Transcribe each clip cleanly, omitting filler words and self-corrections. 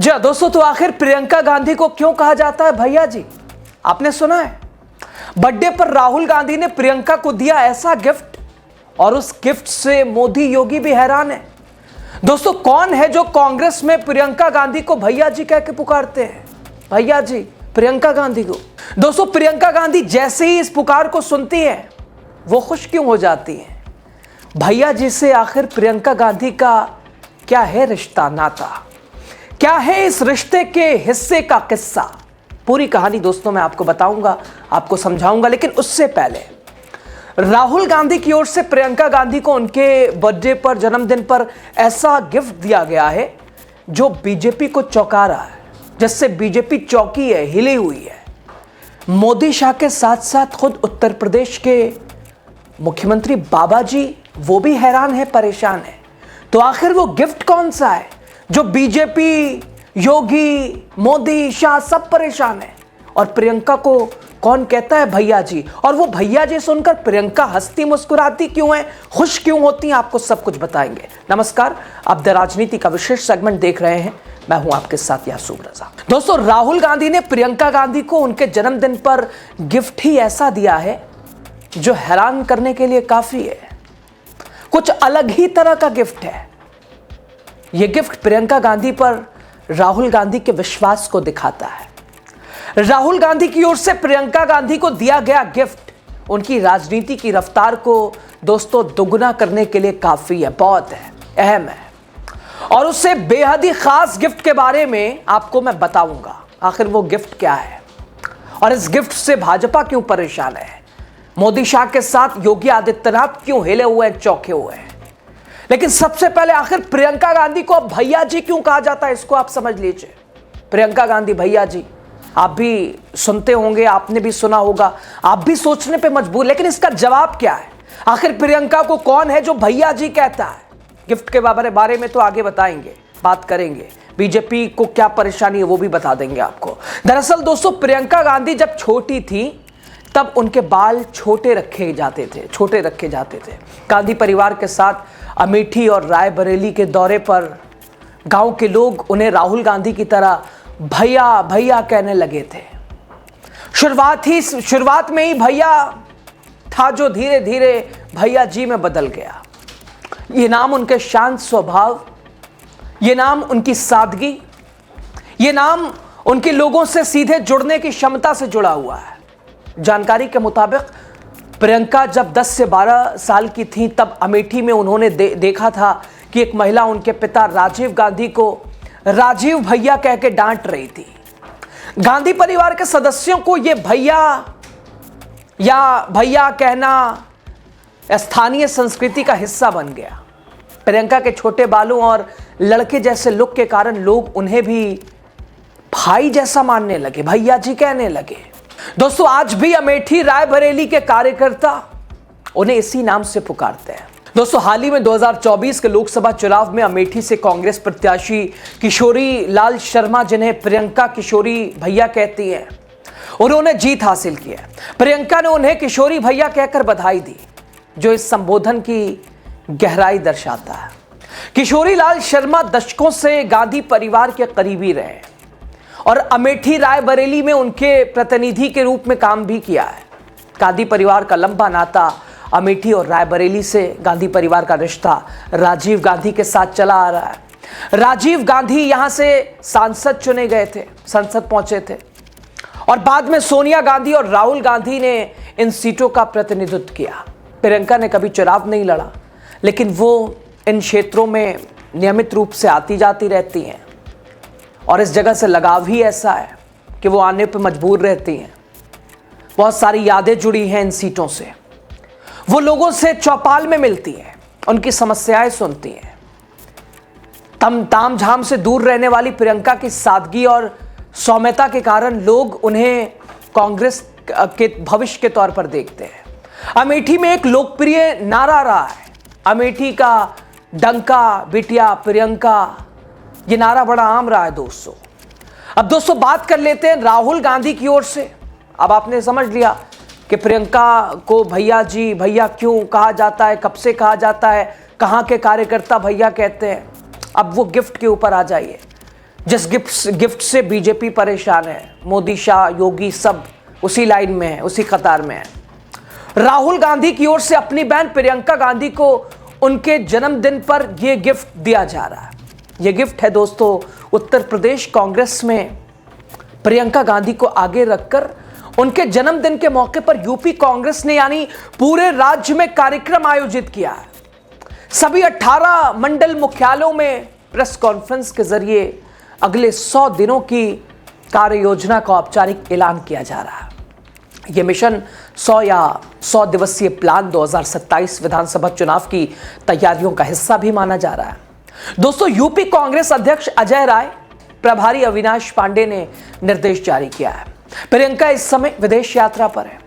जी दोस्तों, तो आखिर प्रियंका गांधी को क्यों कहा जाता है भैया जी? आपने सुना है, बर्थडे पर राहुल गांधी ने प्रियंका को दिया ऐसा गिफ्ट, और उस गिफ्ट से मोदी योगी भी हैरान है। दोस्तों, कौन है जो कांग्रेस में प्रियंका गांधी को भैया जी कह के पुकारते हैं? भैया जी प्रियंका गांधी को। दोस्तों, प्रियंका गांधी जैसे ही इस पुकार को सुनती है वो खुश क्यों हो जाती है? भैया जी से आखिर प्रियंका गांधी का क्या है रिश्ता, नाता? क्या है इस रिश्ते के हिस्से का किस्सा? पूरी कहानी दोस्तों मैं आपको बताऊंगा, आपको समझाऊंगा। लेकिन उससे पहले राहुल गांधी की ओर से प्रियंका गांधी को उनके बर्थडे पर, जन्मदिन पर ऐसा गिफ्ट दिया गया है जो बीजेपी को चौंका रहा है, जिससे बीजेपी चौंकी है, हिली हुई है। मोदी शाह के साथ साथ खुद उत्तर प्रदेश के मुख्यमंत्री बाबा जी वो भी हैरान है, परेशान है। तो आखिर वो गिफ्ट कौन सा है जो बीजेपी, योगी, मोदी, शाह सब परेशान है, और प्रियंका को कौन कहता है भैया जी? और वो भैया जी सुनकर प्रियंका हंसती मुस्कुराती क्यों है, खुश क्यों होती हैं, आपको सब कुछ बताएंगे। नमस्कार, आप द राजनीति का विशेष सेगमेंट देख रहे हैं। मैं हूं आपके साथ यासूब रजा। दोस्तों, राहुल गांधी ने प्रियंका गांधी को उनके जन्मदिन पर गिफ्ट ही ऐसा दिया है जो हैरान करने के लिए काफी है। कुछ अलग ही तरह का गिफ्ट है। यह गिफ्ट प्रियंका गांधी पर राहुल गांधी के विश्वास को दिखाता है। राहुल गांधी की ओर से प्रियंका गांधी को दिया गया गिफ्ट उनकी राजनीति की रफ्तार को दोस्तों दुगना करने के लिए काफी है, बहुत है, अहम है। और उससे बेहद ही खास गिफ्ट के बारे में आपको मैं बताऊंगा। आखिर वो गिफ्ट क्या है और इस गिफ्ट से भाजपा क्यों परेशान है, मोदी शाह के साथ योगी आदित्यनाथ क्यों हिले हुए हैं, चौंके हुए हैं। लेकिन सबसे पहले आखिर प्रियंका गांधी को भैया जी क्यों कहा जाता है, इसको आप समझ लीजिए। प्रियंका गांधी भैया जी, आप भी सुनते होंगे, आपने भी सुना होगा, आप भी सोचने पे मजबूर। लेकिन इसका जवाब क्या है? आखिर प्रियंका को कौन है जो भैया जी कहता है? गिफ्ट के बारे में तो आगे बताएंगे, बात करेंगे। बीजेपी को क्या परेशानी है वो भी बता देंगे आपको। दरअसल दोस्तों, प्रियंका गांधी जब छोटी थी तब उनके बाल छोटे रखे जाते थे। गांधी परिवार के साथ अमेठी और रायबरेली के दौरे पर गांव के लोग उन्हें राहुल गांधी की तरह भैया भैया कहने लगे थे। शुरुआत में ही भैया था जो धीरे धीरे भैया जी में बदल गया। ये नाम उनके शांत स्वभाव, ये नाम उनकी सादगी, ये नाम उनके लोगों से सीधे जुड़ने की क्षमता से जुड़ा हुआ है। जानकारी के मुताबिक प्रियंका जब 10 से 12 साल की थी तब अमेठी में उन्होंने देखा था कि एक महिला उनके पिता राजीव गांधी को राजीव भैया कह के डांट रही थी। गांधी परिवार के सदस्यों को यह भैया या भैया कहना स्थानीय संस्कृति का हिस्सा बन गया। प्रियंका के छोटे बालों और लड़के जैसे लुक के कारण लोग उन्हें भी भाई जैसा मानने लगे, भैया जी कहने लगे। दोस्तों, आज भी अमेठी रायबरेली के कार्यकर्ता उन्हें इसी नाम से पुकारते हैं। दोस्तों, हाल ही में 2024 के लोकसभा चुनाव में अमेठी से कांग्रेस प्रत्याशी किशोरी लाल शर्मा, जिन्हें प्रियंका किशोरी भैया कहती हैं, उन्होंने जीत हासिल की है। प्रियंका ने उन्हें किशोरी भैया कहकर बधाई दी, जो इस संबोधन की गहराई दर्शाता है। किशोरी लाल शर्मा दशकों से गांधी परिवार के करीबी रहे और अमेठी रायबरेली में उनके प्रतिनिधि के रूप में काम भी किया है। गांधी परिवार का लंबा नाता अमेठी और रायबरेली से, गांधी परिवार का रिश्ता राजीव गांधी के साथ चला आ रहा है। राजीव गांधी यहां से सांसद चुने गए थे, संसद पहुंचे थे, और बाद में सोनिया गांधी और राहुल गांधी ने इन सीटों का प्रतिनिधित्व किया। प्रियंका ने कभी चुनाव नहीं लड़ा, लेकिन वो इन क्षेत्रों में नियमित रूप से आती जाती रहती हैं, और इस जगह से लगाव ही ऐसा है कि वो आने पर मजबूर रहती हैं। बहुत सारी यादें जुड़ी हैं इन सीटों से। वो लोगों से चौपाल में मिलती हैं, उनकी समस्याएं सुनती हैं। ताम झाम से दूर रहने वाली प्रियंका की सादगी और सौम्यता के कारण लोग उन्हें कांग्रेस के भविष्य के तौर पर देखते हैं। अमेठी में एक लोकप्रिय नारा रहा है, अमेठी का डंका बिटिया प्रियंका। ये नारा बड़ा आम रहा है दोस्तों। अब दोस्तों, बात कर लेते हैं राहुल गांधी की ओर से। अब आपने समझ लिया कि प्रियंका को भैया जी, भैया क्यों कहा जाता है, कब से कहा जाता है, कहां के कार्यकर्ता भैया कहते हैं। अब वो गिफ्ट के ऊपर आ जाइए। जिस गिफ्ट से बीजेपी परेशान है, मोदी, शाह, योगी सब उसी लाइन में है, उसी कतार में है। राहुल गांधी की ओर से अपनी बहन प्रियंका गांधी को उनके जन्मदिन पर यह गिफ्ट दिया जा रहा है। यह गिफ्ट है दोस्तों उत्तर प्रदेश कांग्रेस में प्रियंका गांधी को आगे रखकर उनके जन्मदिन के मौके पर यूपी कांग्रेस ने यानी पूरे राज्य में कार्यक्रम आयोजित किया है। सभी 18 मंडल मुख्यालयों में प्रेस कॉन्फ्रेंस के जरिए अगले 100 दिनों की कार्य योजना का औपचारिक ऐलान किया जा रहा है। यह मिशन 100 दिवसीय प्लान 2027 विधानसभा चुनाव की तैयारियों का हिस्सा भी माना जा रहा है। दोस्तों, यूपी कांग्रेस अध्यक्ष अजय राय, प्रभारी अविनाश पांडे ने निर्देश जारी किया है। प्रियंका इस समय विदेश यात्रा पर है,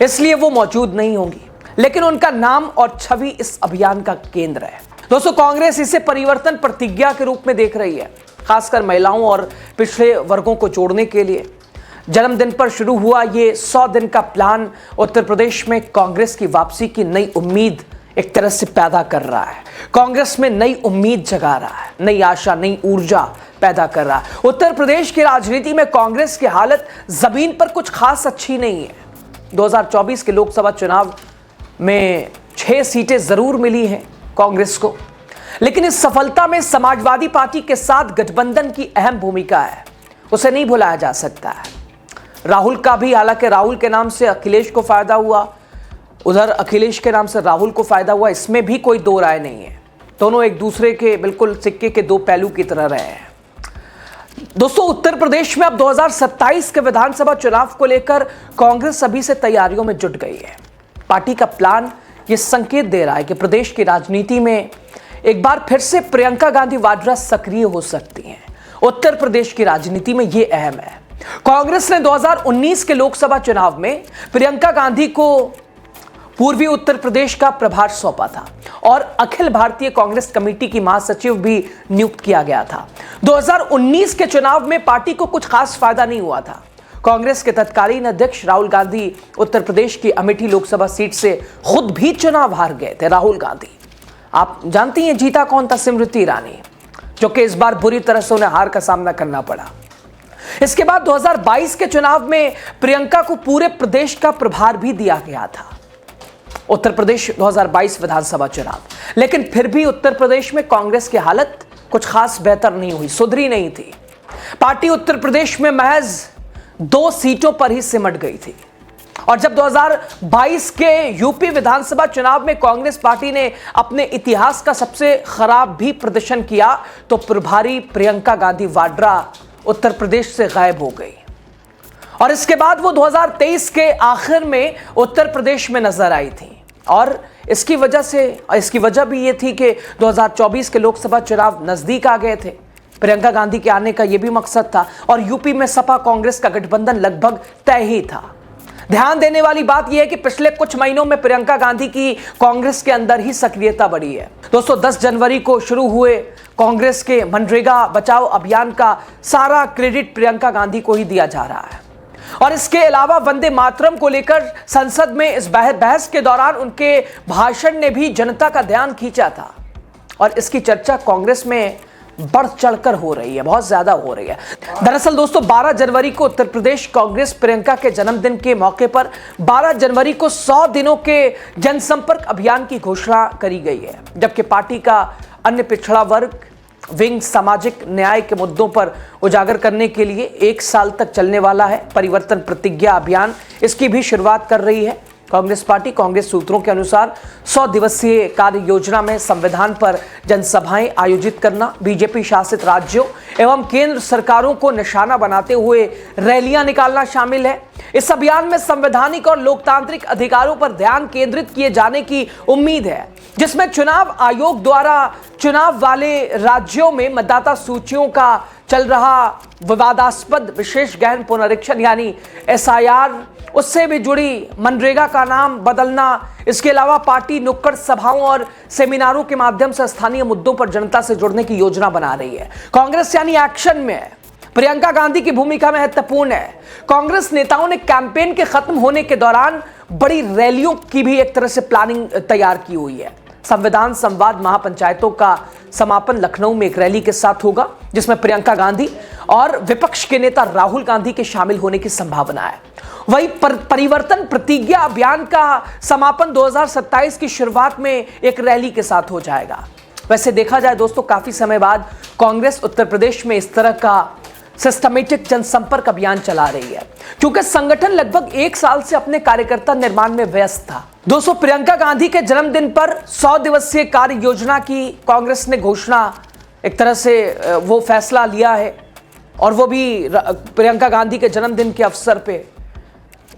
इसलिए वो मौजूद नहीं होंगी, लेकिन उनका नाम और छवि इस अभियान का केंद्र है। दोस्तों, कांग्रेस इसे परिवर्तन प्रतिज्ञा के रूप में देख रही है, खासकर महिलाओं और पिछड़े वर्गों को जोड़ने के लिए। जन्मदिन पर शुरू हुआ ये 100 दिन का प्लान उत्तर प्रदेश में कांग्रेस की वापसी की नई उम्मीद एक तरह से पैदा कर रहा है। कांग्रेस में नई उम्मीद जगा रहा है, नई आशा, नई ऊर्जा पैदा कर रहा है। उत्तर प्रदेश की राजनीति में कांग्रेस की हालत जमीन पर कुछ खास अच्छी नहीं है। 2024 के लोकसभा चुनाव में 6 सीटें जरूर मिली हैं कांग्रेस को, लेकिन इस सफलता में समाजवादी पार्टी के साथ गठबंधन की अहम भूमिका है, उसे नहीं भुलाया जा सकता है। राहुल का भी, हालांकि राहुल के नाम से अखिलेश को फायदा हुआ, उधर अखिलेश के नाम से राहुल को फायदा हुआ, इसमें भी कोई दो राय नहीं है। दोनों एक दूसरे के बिल्कुल सिक्के के दो पहलू की तरह रहे हैं। दोस्तों, उत्तर प्रदेश में अब 2027 के विधानसभा चुनाव को लेकर कांग्रेस अभी से तैयारियों में जुट गई है। पार्टी का प्लान यह संकेत दे रहा है कि प्रदेश की राजनीति में एक बार फिर से प्रियंका गांधी वाड्रा सक्रिय हो सकती हैं। उत्तर प्रदेश की राजनीति में यह अहम है। कांग्रेस ने 2019 के लोकसभा चुनाव में प्रियंका गांधी को पूर्वी उत्तर प्रदेश का प्रभार सौंपा था और अखिल भारतीय कांग्रेस कमेटी की महासचिव भी नियुक्त किया गया था। 2019 के चुनाव में पार्टी को कुछ खास फायदा नहीं हुआ था। कांग्रेस के तत्कालीन अध्यक्ष राहुल गांधी उत्तर प्रदेश की अमेठी लोकसभा सीट से खुद भी चुनाव हार गए थे। राहुल गांधी, आप जानती हैं जीता कौन था? स्मृति ईरानी, जो कि इस बार बुरी तरह से उन्हें हार का सामना करना पड़ा। इसके बाद 2022 के चुनाव में प्रियंका को पूरे प्रदेश का प्रभार भी दिया गया था, उत्तर प्रदेश 2022 विधानसभा चुनाव। लेकिन फिर भी उत्तर प्रदेश में कांग्रेस की हालत कुछ खास बेहतर नहीं हुई, सुधरी नहीं थी। पार्टी उत्तर प्रदेश में महज 2 सीटों पर ही सिमट गई थी। और जब 2022 के यूपी विधानसभा चुनाव में कांग्रेस पार्टी ने अपने इतिहास का सबसे खराब भी प्रदर्शन किया, तो प्रभारी प्रियंका गांधी वाड्रा उत्तर प्रदेश से गायब हो गई। और इसके बाद वो 2023 के आखिर में उत्तर प्रदेश में नजर आई थी। और इसकी वजह भी ये थी कि 2024 के लोकसभा चुनाव नजदीक आ गए थे। प्रियंका गांधी के आने का यह भी मकसद था और यूपी में सपा कांग्रेस का गठबंधन लगभग तय ही था। ध्यान देने वाली बात यह है कि पिछले कुछ महीनों में प्रियंका गांधी की कांग्रेस के अंदर ही सक्रियता बढ़ी है। दोस्तों, 10 जनवरी को शुरू हुए कांग्रेस के मनरेगा बचाओ अभियान का सारा क्रेडिट प्रियंका गांधी को ही दिया जा रहा है। और इसके अलावा वंदे मातरम को लेकर संसद में इस बहस के दौरान उनके भाषण ने भी जनता का ध्यान खींचा था और इसकी चर्चा कांग्रेस में बढ़ चढ़कर हो रही है, बहुत ज्यादा हो रही है। दरअसल दोस्तों, 12 जनवरी को उत्तर प्रदेश कांग्रेस प्रियंका के जन्मदिन के मौके पर 12 जनवरी को 100 दिनों के जनसंपर्क अभियान की घोषणा करी गई है, जबकि पार्टी का अन्य पिछड़ा वर्ग विंग सामाजिक न्याय के मुद्दों पर उजागर करने के लिए 1 साल तक चलने वाला है परिवर्तन प्रतिज्ञा अभियान, इसकी भी शुरुआत कर रही है कांग्रेस पार्टी। कांग्रेस सूत्रों के अनुसार 100 दिवसीय कार्य योजना में संविधान पर जनसभाएं आयोजित करना, बीजेपी शासित राज्यों एवं केंद्र सरकारों को निशाना बनाते हुए रैलियां निकालना शामिल है। इस अभियान में संवैधानिक और लोकतांत्रिक अधिकारों पर ध्यान केंद्रित किए जाने की उम्मीद है, जिसमें चुनाव आयोग द्वारा चुनाव वाले राज्यों में मतदाता सूचियों का चल रहा विवादास्पद विशेष गहन पुनरीक्षण यानी SIR, उससे भी जुड़ी मनरेगा का नाम बदलना, इसके अलावा पार्टी नुक्कड़ सभाओं और सेमिनारों के माध्यम से स्थानीय मुद्दों पर जनता से जुड़ने की योजना बना रही है। कांग्रेस यानी एक्शन में है। प्रियंका गांधी की भूमिका महत्वपूर्ण है। कांग्रेस नेताओं ने कैंपेन के खत्म होने के दौरान बड़ी रैलियों की भी एक तरह से प्लानिंग तैयार की हुई है। संविधान संवाद महापंचायतों का समापन लखनऊ में एक रैली के साथ होगा, जिसमें प्रियंका गांधी और विपक्ष के नेता राहुल गांधी के शामिल होने की संभावना है। वही परिवर्तन प्रतिज्ञा अभियान का समापन 2027 की शुरुआत में एक रैली के साथ हो जाएगा। वैसे देखा जाए दोस्तों, काफी समय बाद कांग्रेस उत्तर प्रदेश में इस तरह का सिस्टमेटिक जनसंपर्क अभियान चला रही है, क्योंकि संगठन लगभग 1 साल से अपने कार्यकर्ता निर्माण में व्यस्त था। दोस्तों, प्रियंका गांधी के जन्मदिन पर 100 दिवसीय कार्य योजना की कांग्रेस ने घोषणा, एक तरह से वो फैसला लिया है, और वो भी प्रियंका गांधी के जन्मदिन के अवसर पे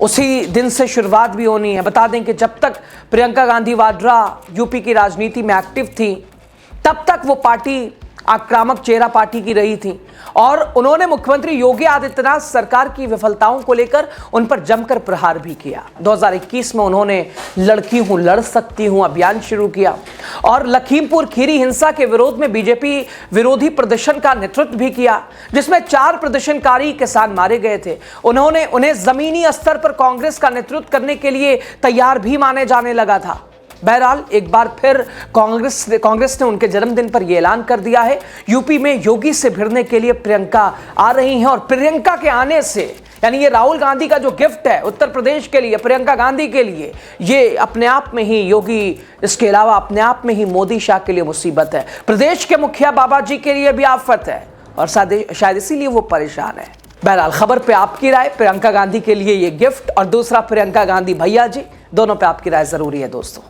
उसी दिन से शुरुआत भी होनी है। बता दें कि जब तक प्रियंका गांधी वाड्रा यूपी की राजनीति में एक्टिव थी, तब तक वो पार्टी आक्रामक चेहरा पार्टी की रही थी, और उन्होंने मुख्यमंत्री योगी आदित्यनाथ सरकार की विफलताओं को लेकर उन पर जमकर प्रहार भी किया। 2021 में उन्होंने लड़की हूं लड़ सकती हूं अभियान शुरू किया, और लखीमपुर खीरी हिंसा के विरोध में बीजेपी विरोधी प्रदर्शन का नेतृत्व भी किया, जिसमें 4 प्रदर्शनकारी किसान मारे गए थे। उन्होंने उन्हें जमीनी स्तर पर कांग्रेस का नेतृत्व करने के लिए तैयार भी माने जाने लगा था। बहरहाल एक बार फिर कांग्रेस ने उनके जन्मदिन पर यह ऐलान कर दिया है, यूपी में योगी से भिड़ने के लिए प्रियंका आ रही हैं, और प्रियंका के आने से, यानी ये राहुल गांधी का जो गिफ्ट है उत्तर प्रदेश के लिए, प्रियंका गांधी के लिए, ये अपने आप में ही योगी, इसके अलावा अपने आप में ही मोदी शाह के लिए मुसीबत है। प्रदेश के मुखिया बाबा जी के लिए भी आफत है, और शायद इसीलिए वो परेशान है। बहरहाल खबर पे आपकी राय, प्रियंका गांधी के लिए ये गिफ्ट, और दूसरा प्रियंका गांधी भैया जी, दोनों पे आपकी राय जरूरी है दोस्तों।